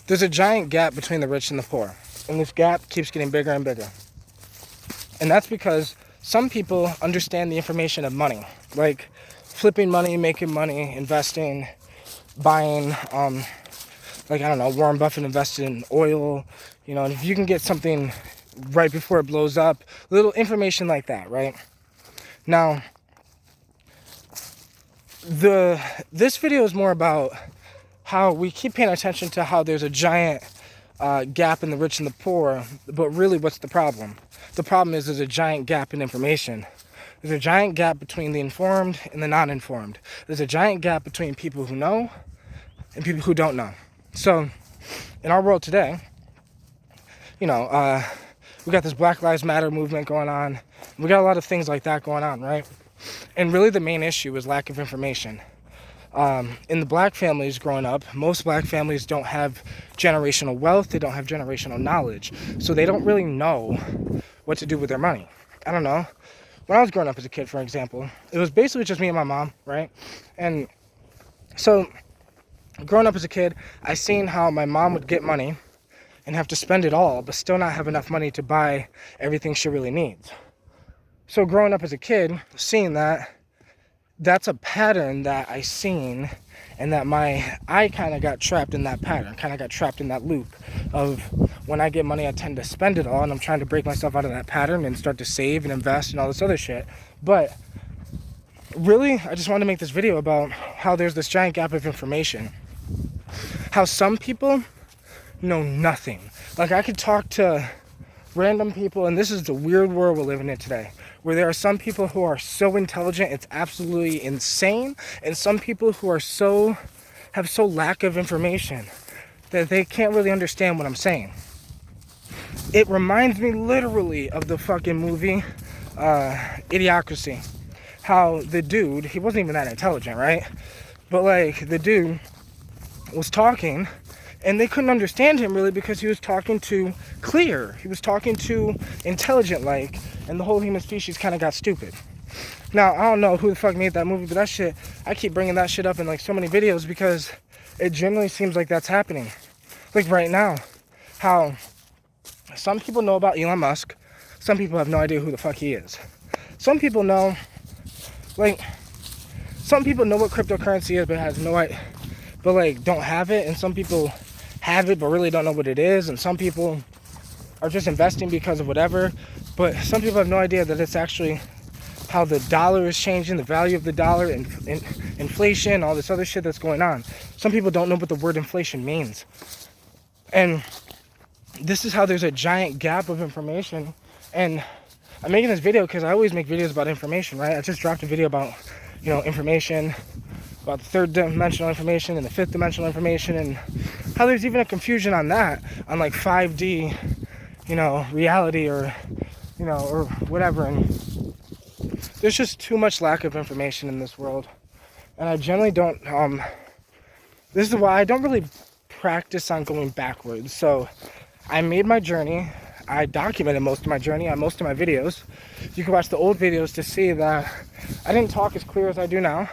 There's a giant gap between the rich and the poor, and this gap keeps getting bigger and bigger. And that's because some people understand the information of money, like flipping money, making money, investing, buying, like, I don't know, Warren Buffett invested in oil, you know, and if you can get something right before it blows up, little information like that, right? Now, this video is more about how we keep paying attention to how there's a giant gap in the rich and the poor, but really what's the problem? The problem is there's a giant gap in information. There's a giant gap between the informed and the non-informed. There's a giant gap between people who know and people who don't know. So, in our world today, you know, we got this Black Lives Matter movement going on. We got a lot of things like that going on, right? And really the main issue is lack of information. In the black families growing up, most black families don't have generational wealth. They don't have generational knowledge. So they don't really know what to do with their money. I don't know. When I was growing up as a kid, for example, it was basically just me and my mom, right? And so growing up as a kid, I seen how my mom would get money and have to spend it all, but still not have enough money to buy everything she really needs. So growing up as a kid, seeing that, that's a pattern that I seen, and that I kind of got trapped in that pattern, kind of got trapped in that loop of when I get money, I tend to spend it all, and I'm trying to break myself out of that pattern and start to save and invest and all this other shit. But really, I just wanted to make this video about how there's this giant gap of information. How some people know nothing. Like, I could talk to random people, and this is the weird world we're living in today, where there are some people who are so intelligent it's absolutely insane, and some people who are have so lack of information that they can't really understand what I'm saying. It reminds me literally of the fucking movie Idiocracy. How the dude, he wasn't even that intelligent, right? But like, the dude was talking and they couldn't understand him really because he was talking too clear. He was talking too intelligent, like, and the whole human species kind of got stupid. Now, I don't know who the fuck made that movie, but that shit, I keep bringing that shit up in like so many videos because it generally seems like that's happening. Like right now, how some people know about Elon Musk, some people have no idea who the fuck he is. Some people know, like, some people know what cryptocurrency is, but has no idea, but like don't have it, and some people have it but really don't know what it is, and some people are just investing because of whatever, but some people have no idea that it's actually how the dollar is changing, the value of the dollar, and inflation, all this other shit that's going on. Some people don't know what the word inflation means. And this is how there's a giant gap of information. And I'm making this video because I always make videos about information, right? I just dropped a video about, you know, information, about the third dimensional information and the fifth dimensional information, and how there's even a confusion on that, on like 5D, you know, reality, or, you know, or whatever. And there's just too much lack of information in this world. And I generally don't, this is why I don't really practice on going backwards. So I made my journey. I documented most of my journey on most of my videos. You can watch the old videos to see that I didn't talk as clear as I do now.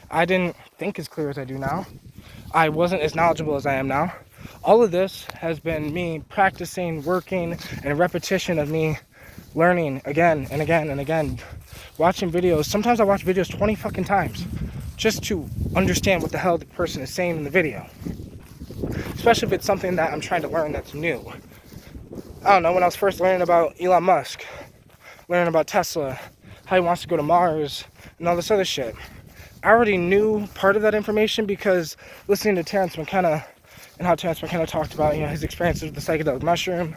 I didn't think as clear as I do now. I wasn't as knowledgeable as I am now. All of this has been me practicing, working, and a repetition of me learning again and again and again. Watching videos. Sometimes I watch videos 20 fucking times just to understand what the hell the person is saying in the video. Especially if it's something that I'm trying to learn that's new. I don't know, when I was first learning about Elon Musk, learning about Tesla, how he wants to go to Mars, and all this other shit, I already knew part of that information because listening to Terrence McKenna, and how Terrence McKenna talked about, you know, his experiences with the psychedelic mushroom,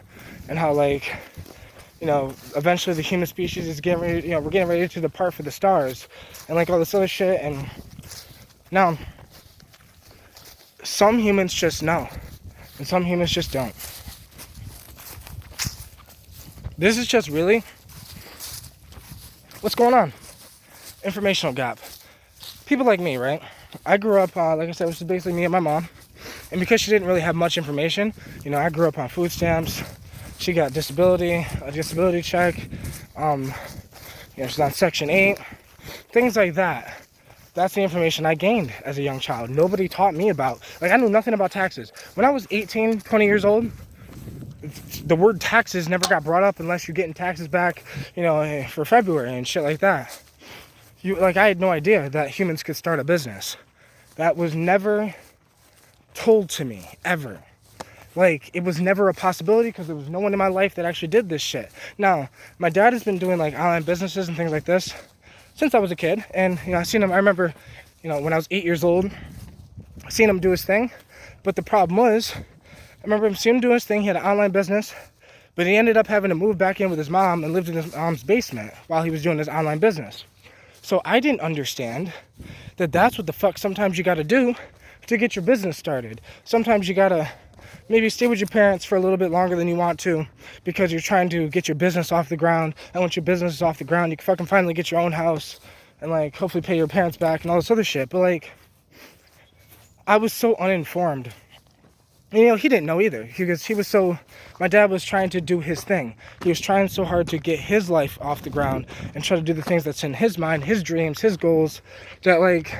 and how, like, you know, eventually the human species is getting ready, you know, we're getting ready to depart for the stars, and like all this other shit. And now, some humans just know, and some humans just don't. This is just really what's going on. Informational gap. People like me, right? I grew up, like I said, it was basically me and my mom. And because she didn't really have much information, you know, I grew up on food stamps. She got a disability check. You know, she's on Section 8. Things like that. That's the information I gained as a young child. Nobody taught me about, like, I knew nothing about taxes. When I was 18, 20 years old, the word taxes never got brought up unless you're getting taxes back, you know, for February and shit like that. I had no idea that humans could start a business. That was never told to me, ever. Like, it was never a possibility because there was no one in my life that actually did this shit. Now, my dad has been doing, like, online businesses and things like this since I was a kid. And, you know, I remember, you know, when I was 8 years old, seeing him do his thing. But the problem was, I remember him seeing him do his thing. He had an online business. But he ended up having to move back in with his mom and lived in his mom's basement while he was doing his online business. So I didn't understand that that's what the fuck sometimes you got to do to get your business started. Sometimes you got to maybe stay with your parents for a little bit longer than you want to because you're trying to get your business off the ground. And once your business is off the ground, you can fucking finally get your own house and, like, hopefully pay your parents back and all this other shit. But, like, I was so uninformed. And, you know, he didn't know either because my dad was trying to do his thing. He was trying so hard to get his life off the ground and try to do the things that's in his mind, his dreams, his goals, that, like,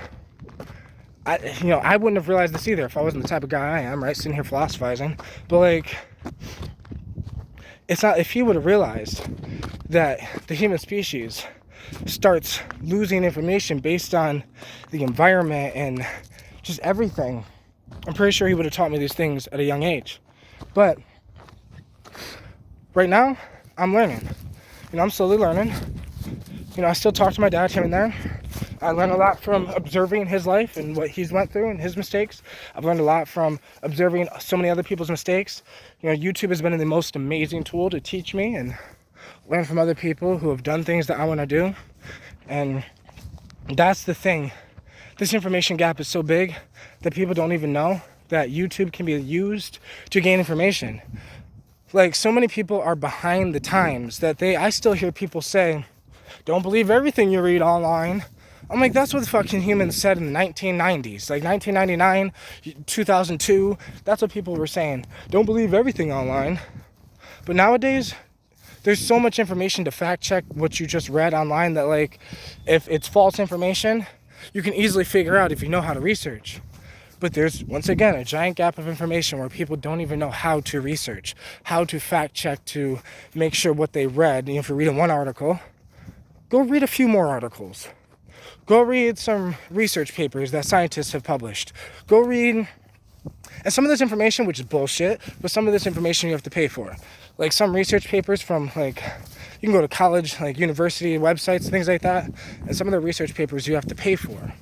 I wouldn't have realized this either if I wasn't the type of guy I am, right? Sitting here philosophizing. But, like, it's not, if he would have realized that the human species starts losing information based on the environment and just everything, I'm pretty sure he would have taught me these things at a young age. But right now, I'm learning. You know, I'm slowly learning. You know, I still talk to my dad here and there. I learn a lot from observing his life and what he's went through and his mistakes. I've learned a lot from observing so many other people's mistakes. You know, YouTube has been the most amazing tool to teach me and learn from other people who have done things that I want to do. And that's the thing. This information gap is so big that people don't even know that YouTube can be used to gain information. Like, so many people are behind the times that I still hear people say, don't believe everything you read online. I'm like, that's what the fucking humans said in the 1990s. Like 1999, 2002, that's what people were saying. Don't believe everything online. But nowadays, there's so much information to fact check what you just read online that, like, if it's false information, you can easily figure out if you know how to research. But there's, once again, a giant gap of information where people don't even know how to research, how to fact check to make sure what they read. And if you're reading one article, go read a few more articles. Go read some research papers that scientists have published. Go read, and some of this information, which is bullshit, but some of this information you have to pay for. Like some research papers from, like, you can go to college, like university websites, things like that, and some of the research papers you have to pay for.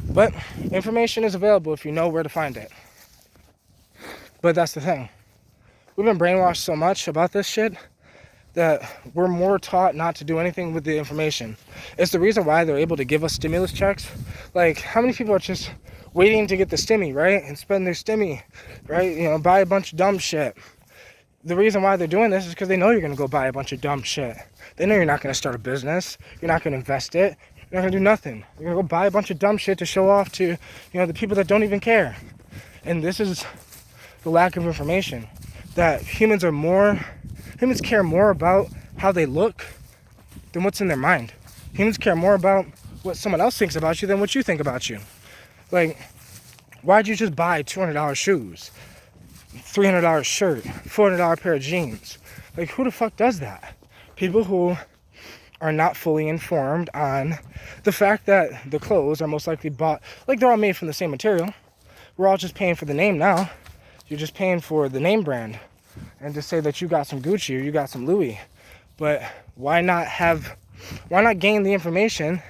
But information is available if you know where to find it. But that's the thing. We've been brainwashed so much about this shit that we're more taught not to do anything with the information. It's the reason why they're able to give us stimulus checks. Like, how many people are just waiting to get the stimmy, right? And spend their stimmy, right? You know, buy a bunch of dumb shit. The reason why they're doing this is because they know you're going to go buy a bunch of dumb shit. They know you're not going to start a business. You're not going to invest it. You're not going to do nothing. You're going to go buy a bunch of dumb shit to show off to, you know, the people that don't even care. And this is the lack of information. That humans care more about how they look than what's in their mind. Humans care more about what someone else thinks about you than what you think about you. Like, why'd you just buy $200 shoes, $300 shirt, $400 pair of jeans? Like, who the fuck does that? People who are not fully informed on the fact that the clothes are most likely bought, like, they're all made from the same material. We're all just paying for the name now. You're just paying for the name brand. And to say that you got some Gucci or you got some Louis. But why not gain the information?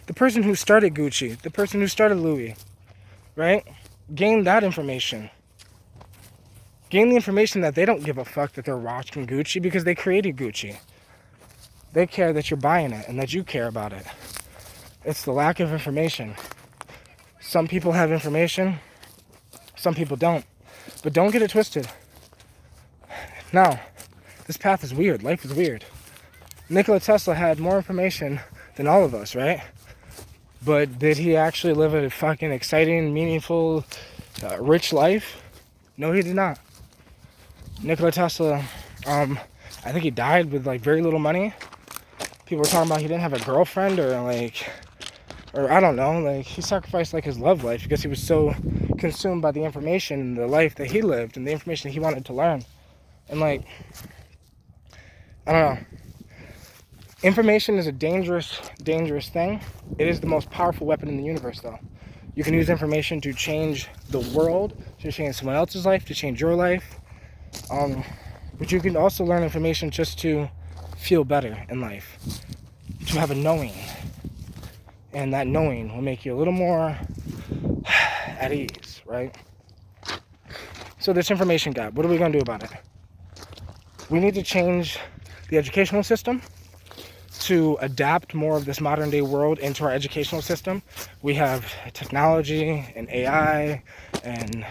The person who started Gucci, the person who started Louis, right? Gain that information. Gain the information that they don't give a fuck that they're rocking Gucci because they created Gucci. They care that you're buying it and that you care about it. It's the lack of information. Some people have information, some people don't. But don't get it twisted. Now, this path is weird. Life is weird. Nikola Tesla had more information than all of us, right? But did he actually live a fucking exciting, meaningful, rich life? No, he did not. Nikola Tesla, I think he died with, like, very little money. People were talking about he didn't have a girlfriend or, like, Or I don't know, like he sacrificed like his love life because he was so consumed by the information and the life that he lived and the information he wanted to learn. And like, I don't know. Information is a dangerous, dangerous thing. It is the most powerful weapon in the universe, though. You can use information to change the world, to change someone else's life, to change your life. But you can also learn information just to feel better in life, to have a knowing. And that knowing will make you a little more at ease, right? So this information gap, what are we going to do about it? We need to change the educational system to adapt more of this modern day world into our educational system. We have technology and AI, and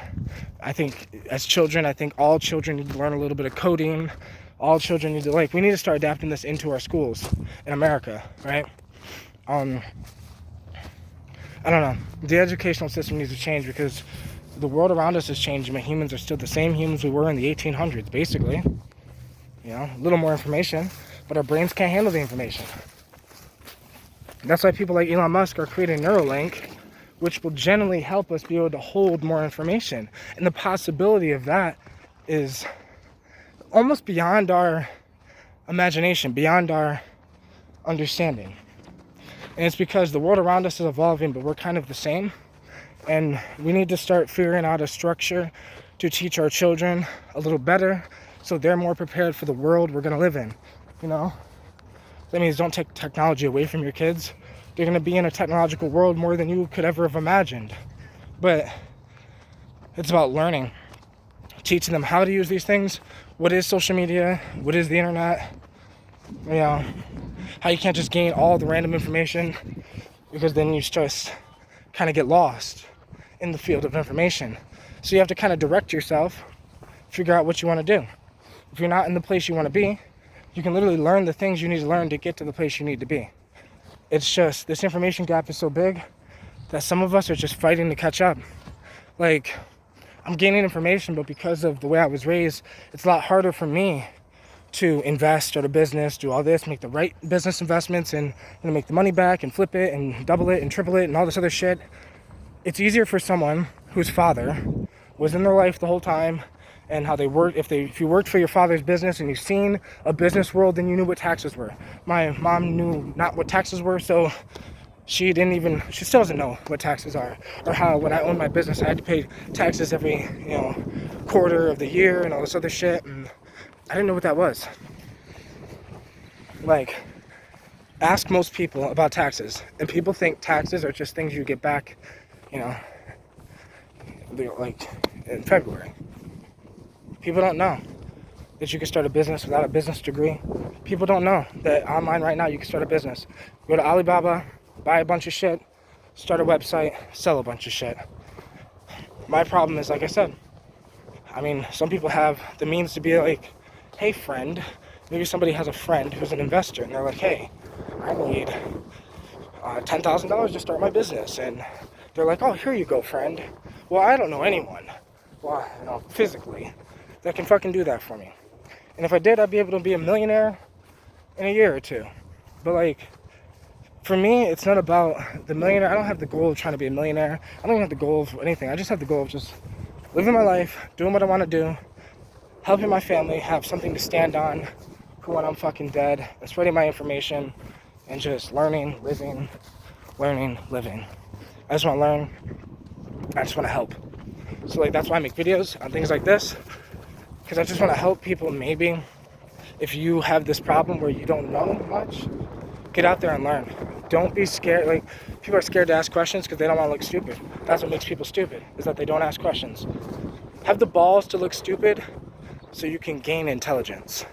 I think as children, I think all children need to learn a little bit of coding. All children need to, like, we need to start adapting this into our schools in America, right? I don't know. The educational system needs to change because the world around us is changing, but humans are still the same humans we were in the 1800s, basically. You know, a little more information, but our brains can't handle the information. That's why people like Elon Musk are creating Neuralink, which will generally help us be able to hold more information. And the possibility of that is almost beyond our imagination, beyond our understanding. And it's because the world around us is evolving, but we're kind of the same. And we need to start figuring out a structure to teach our children a little better so they're more prepared for the world we're going to live in, you know? That means don't take technology away from your kids. They're going to be in a technological world more than you could ever have imagined. But it's about learning, teaching them how to use these things. What is social media? What is the internet? You know, how you can't just gain all the random information, because then you just kind of get lost in the field of information. So you have to kind of direct yourself, figure out what you want to do. If you're not in the place you want to be, you can literally learn the things you need to learn to get to the place you need to be. It's just, this information gap is so big that some of us are just fighting to catch up. Like, I'm gaining information, but because of the way I was raised, it's a lot harder for me to invest, start a business, do all this, make the right business investments, and make the money back and flip it and double it and triple it and all this other shit. It's easier for someone whose father was in their life the whole time, and how they worked. If you worked for your father's business and you've seen a business world, then you knew what taxes were. My mom knew not what taxes were, so she still doesn't know what taxes are, or how when I owned my business I had to pay taxes every quarter of the year and all this other shit, and I didn't know what that was. Like, ask most people about taxes, and people think taxes are just things you get back, like in February. People don't know that you can start a business without a business degree. People don't know that online right now you can start a business. Go to Alibaba, buy a bunch of shit, start a website, sell a bunch of shit. My problem is, like I said, some people have the means to be like, hey friend, maybe somebody has a friend who's an investor and they're like, hey, I need $10,000 to start my business. And they're like, oh, here you go, friend. Well, I don't know anyone, physically, that can fucking do that for me. And if I did, I'd be able to be a millionaire in a year or two. But like, for me, it's not about the millionaire. I don't have the goal of trying to be a millionaire. I don't even have the goal of anything. I just have the goal of just living my life, doing what I want to do, helping my family have something to stand on for when I'm fucking dead, and spreading my information, and just learning, living. I just want to learn. I just want to help. So like, that's why I make videos on things like this, because I just want to help people. Maybe if you have this problem where you don't know much, get out there and learn. Don't be scared. Like, people are scared to ask questions because they don't want to look stupid. That's what makes people stupid, is that they don't ask questions. Have the balls to look stupid so you can gain intelligence.